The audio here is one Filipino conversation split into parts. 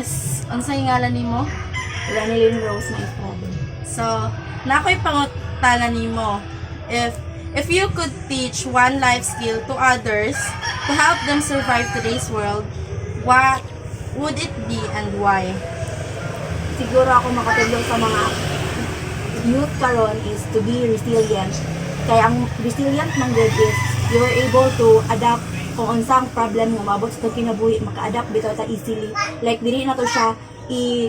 Miss, unsay ngalan nimo? Ranelyn Rose na Estrada. So, nakoy pangutana nimo. If you could teach one life skill to others to help them survive today's world, what would it be and why? Siguro ako makatulong sa mga youth karon is to be resilient. Kaya ang resilient man gud is you're able to adapt kung unsang problem nga maabot sa kinabuhi, maka-adapt bitaw ta easily. Like dili na to siya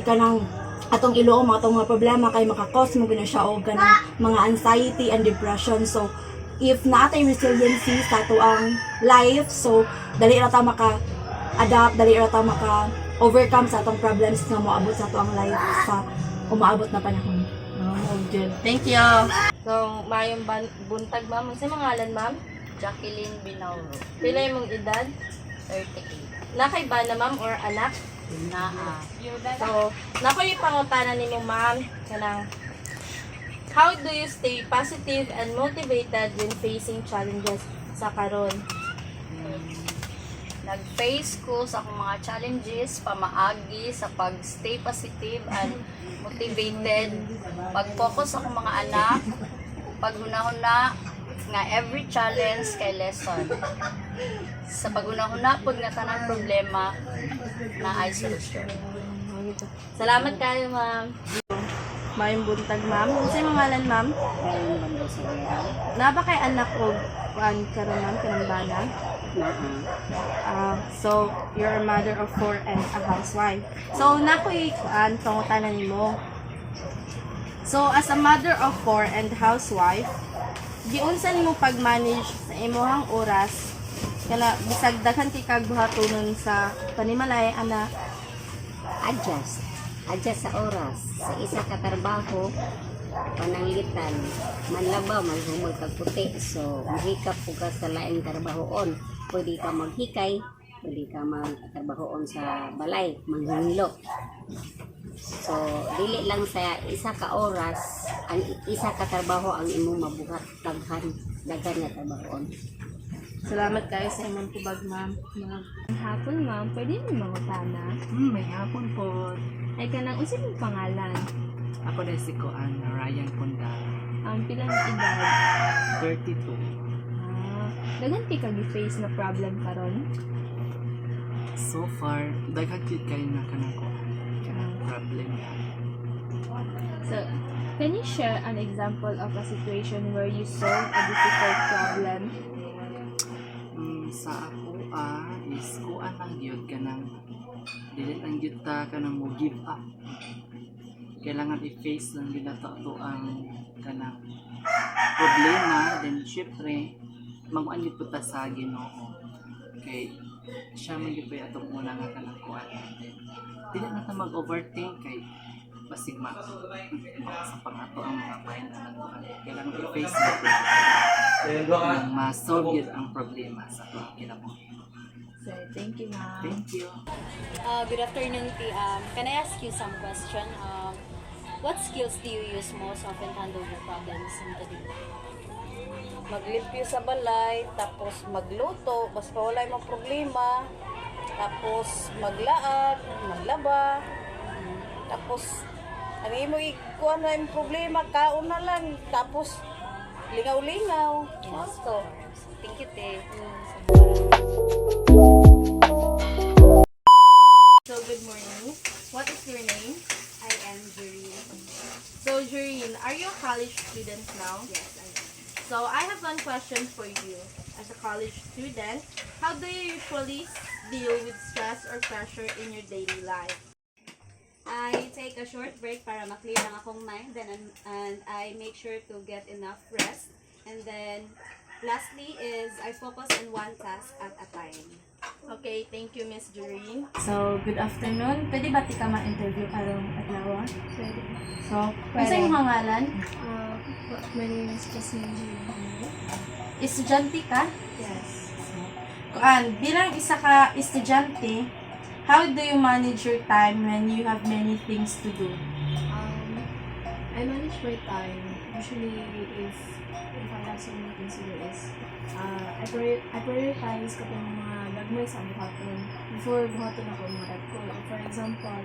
kanang atong iluom atong mga problema kay maka-cause mo gina siya og kanang mga anxiety and depression. So if naatay resiliency sa ato ang life, so dali ra ta maka-adapt, dali ra ta maka-overcome sa atong problems nga moabot sa ato ang life sa umaabot na panahon. Oh, good. Thank you. So, mayong buntag, ma'am. Unsay mangalan, ma'am? Jacqueline Binauro, Pila imong edad? 38. Nakay ba na, ma'am, or anak? Naa. So, nakoy pangutana nimo, ma'am, kanang how do you stay positive and motivated when facing challenges sa karon? Nag-face ko sa akong mga challenges, pamaagi sa pag-stay positive and motivated, pag-focus sa akong mga anak, paghunahuna nga every challenge kay lesson. Sa paghunahuna pud nga tanang problema na ay solusyon. Salamat kayo, ma'am. Mayong buntag, ma'am. Unsay mangalan, ma'am? Ayun banda sa Na ba kay anak og kuan karon, ma'am, kanang bana? So, you're a mother of 4 and a housewife. So, nakoy kuan pangutana nimo. So, as a mother of 4 and housewife, giunsa nimo pag-manage sa imong oras kana bisag daghan ti kag buhatonon sa panimalay ana? Adjust sa oras. Sa isa ka trabaho, pananglitan, manlabaw, manhumog kag puti. So, mahikap po ka sa laing trabahoon. Pwede ka maghikay, pwede ka magtrabahoon sa balay, manghinlo. So, dili lang sa isa ka oras, ang isa ka trabaho ang imong mabuhat, daghan nga trabahoon. Salamat kayo sa imong tubag, ma'am. Hapon, ma'am. Pwede mo mangutana? May hapon po. Ay kanang unsa imong pangalan? Ako na si Kuan Ryan Pondal, Ang pilang edad? 32. Daghan pi kag face na problem karon? So far, daghan kit kayo na kanang problem. So, can you share an example of a situation where you solve a difficult problem? Sa ako is kuan lang gyud kanang dili lang gyud ta kanang mo give up. Kailangan i-face lang gyud nato to ang kanang problema, then syempre mag-an gyud ta sa Ginoo. Kay siya man gyud pa atong una nga kanang kuan. Dili na ta mag-overthink kay basig sa pangato ang mga mind na kuan. Kailangan i-face natin. Ma-solve yun ang problema sa atong kinabuhi. So, thank you, ma'am. Thank you. Good afternoon, T. Can I ask you some question? What skills do you use most often to handle your problems in the day? Maglimpyo sa balay, tapos magluto, basta wala yung problema, tapos maglaan, maglaba, tapos ano mo ikuha na yung problema, kaon na lang, tapos lingaw-lingaw. Yes, Gusto. Thank you, T. So, good morning. What is your name? I am Jereen. So, Joreen, are you a college student now? Yes, I am. So, I have one question for you. As a college student, how do you usually deal with stress or pressure in your daily life? I take a short break para ma-clear ang akong mind, and I make sure to get enough rest. And then, lastly is I focus on one task at a time. Okay, thank you, Miss Joreen. So, good afternoon. Pwede ba tika ma-interview karong adlaw? Pwede. So, unsa imong pangalan? My name is Jasmine. Estudyante ka? Yes. Kuan, bilang isa ka estudyante, how do you manage your time when you have many things to do? I manage my time. Usually, if I have so many things to do is, I prioritize kapag mga gagmay sa aming hapon before buhaton ako mga red ko. Like, for example,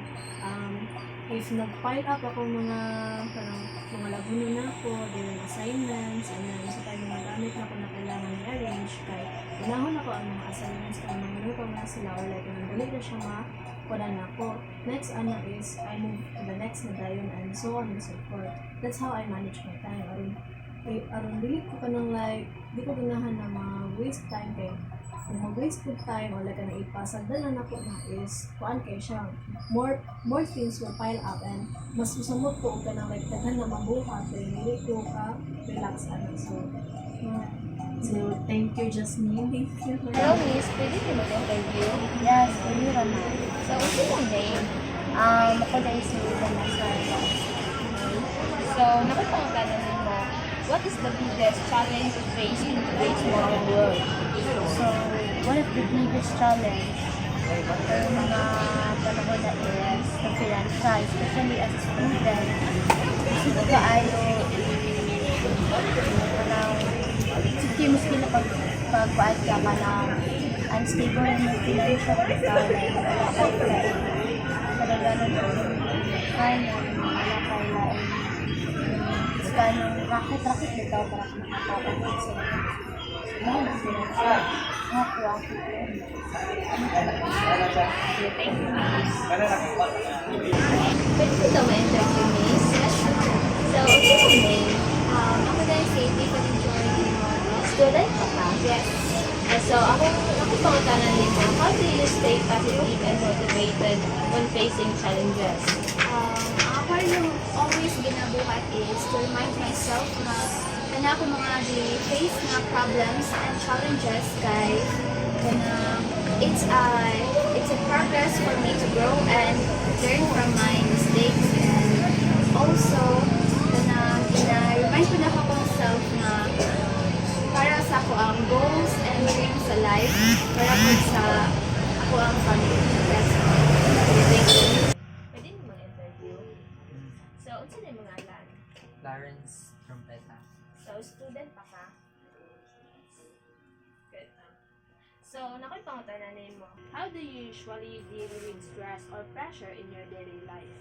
if nag-pile up ako mga parang mga labuno na ako during assignments, and then sa time mga gamit na ako na kailangan i-arrange, kay unahon ako ang mga assignments kung mga pa na sila or like nang dali na siya kuha na ako. Next is I move to the next na dayon and so on and so forth. That's how I manage my time. Aron dili ko kanang like di ko ganahan na waste time kay kung mag-waste ko time or like na ipasagdalan ako na is kuan kay siya more things will pile up and mas usamot ko og kanang like daghan na mabuhat kay dili ko ka relax ana. So thank you Jasmine. Thank you. Hello, Miss. Pwede ko mag-interview? Yes, pwede naman. So, what's your name? Ako na si Vanessa. So, nakapangatanan mo, what is the biggest challenge you face in today's modern world? So, one of the biggest challenge ay mga panahon na is the franchise, especially as a student. Kasi ko kaayo sige mas pagpaad ka ka ng unstable na financial ikaw like kadaganan ko kaya wala kailain is kanong rakit ikaw para makakapagod sa mahal na financial thank you pwede ko daw ma-interview miss so okay name ako dahil si Tiffany student ka pa? Yes. So, ako pangutanan nito, how do you stay positive and motivated when facing challenges? Ako yung always ginabuhat is to remind myself na ako mga face na problems and challenges kay it's a progress for me to grow and learn from my mistakes and also remind ko na ako myself na para sa ako ang goals and dreams sa life, para po sa ako ang family. Yes. Thank you. Pwede mo mag-interview? So, unsa na yung mga alam? Lawrence Trompeta. So, student pa ka? Good. So, nakoy pangutanan mo. How do you usually deal with stress or pressure in your daily life?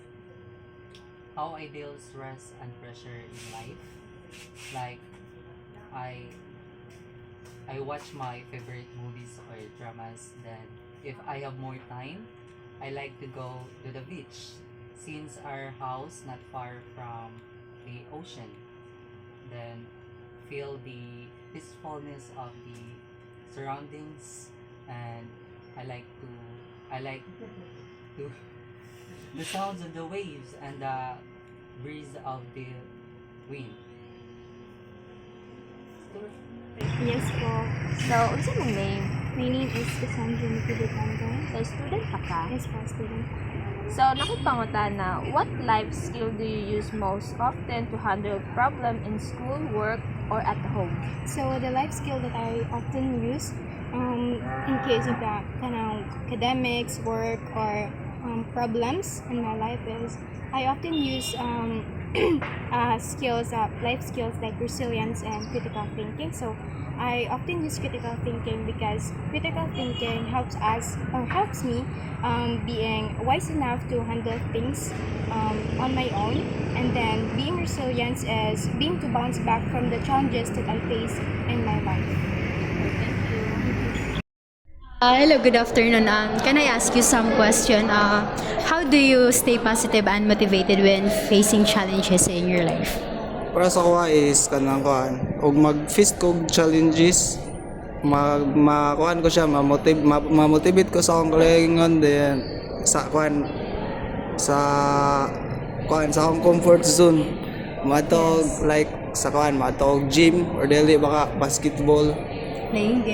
How I deal stress and pressure in life? Like, I watch my favorite movies or dramas. Then, if I have more time, I like to go to the beach. Since our house not far from the ocean, then feel the peacefulness of the surroundings, and I like to the sounds of the waves and the breeze of the wind. Yes po. So, unsa mong name? My name is Cassandra Nicolitando. So, student pa ka? Yes po, student. So, nakipangutana, what life skill do you use most often to handle problem in school, work, or at home? So the life skill that I often use in case of the kind of academics, work, or problems in my life is I often use life skills like resilience and critical thinking. So I often use critical thinking because critical thinking helps me being wise enough to handle things on my own, and then being resilient is being to bounce back from the challenges that I face in my life. Hello, good afternoon. Can I ask you some question? How do you stay positive and motivated when facing challenges in your life? Para sa kuha is kanang kuhan og mag-face ko og challenges, makuhan ko siya, ma-motivate ko sa akong kalahingon, then sa kuhan sa akong comfort zone, matog like sa kuhan matog gym or dili baka basketball, playing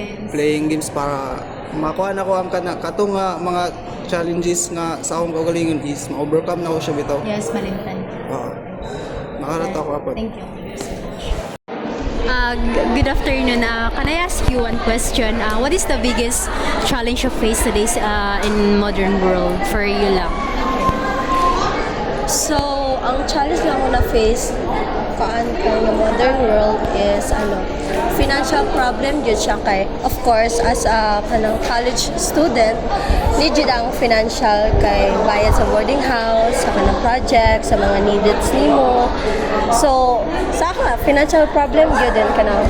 games para makuha na ko ang katong mga challenges nga sa akong kagalingon is ma-overcome na ko siya bitaw. Yes, malimtan. Nakarata ko apat. Thank you. Good afternoon. Can I ask you one question? What is the biggest challenge you face today in modern world for you lang? So, ang challenge na ako na face kaan kang modern world is financial problem jud siya kay of course as a kanang college student need jud ang financial kay bayad sa boarding house sa kanang project sa mga needs nimo. So sa ako financial problem jud din kanang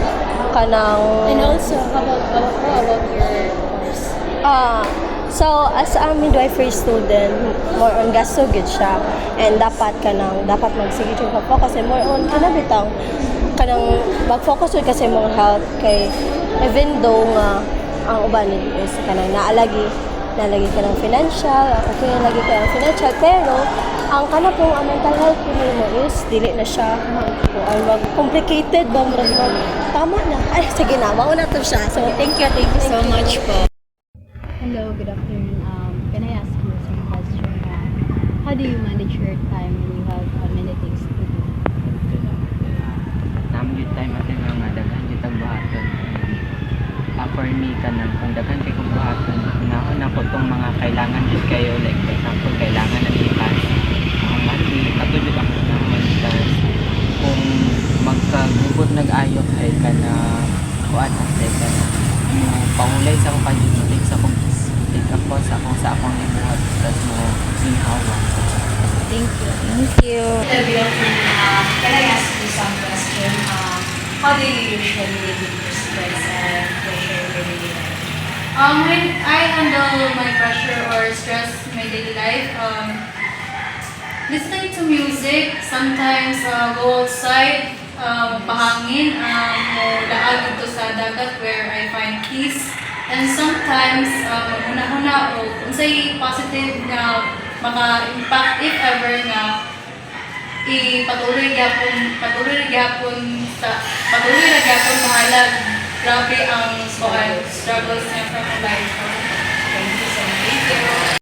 And also, how about your course? So as a midwifery student, more on gasto gud siya and dapat magsige jud ka focus and more on kanabitang kanang mag-focus jud kasi mga health kay even though nga ang uban is kanang naalagi ka ng financial, okay lagi ka ng financial pero ang kana pong mental health mo is dili na siya mag-complicated ba mo tama na ay sige na mauna to siya so thank you So much po. Hello, good afternoon. Can I ask you some question? How do you manage your time when you have many things to do? Namjud time atin nga daghan jud ang buhaton. For me kanang kung daghan kay kong buhaton, una ko tong mga kailangan jud kayo like for example kailangan na ipas. Ang mati katulad ako naman tas kung magkagubot nag-ayok ay kana kuan ay kana pangulay sa akong kanjud sa akong take ako sa akong ibuhat tas mo ginhawa. Thank you. Thank you. Good afternoon. Can I ask you some question? How do you usually deal with your stress and pressure in your daily life? When I handle my pressure or stress in my daily life, listening to music, sometimes go outside, pahangin, laag ito sa dagat where I find peace. And sometimes, una-una, kung sa'y positive na maka-impact if ever nga patuloy na gyapon mahalag grabe ang struggles niya from life. Thank you so much. Thank you.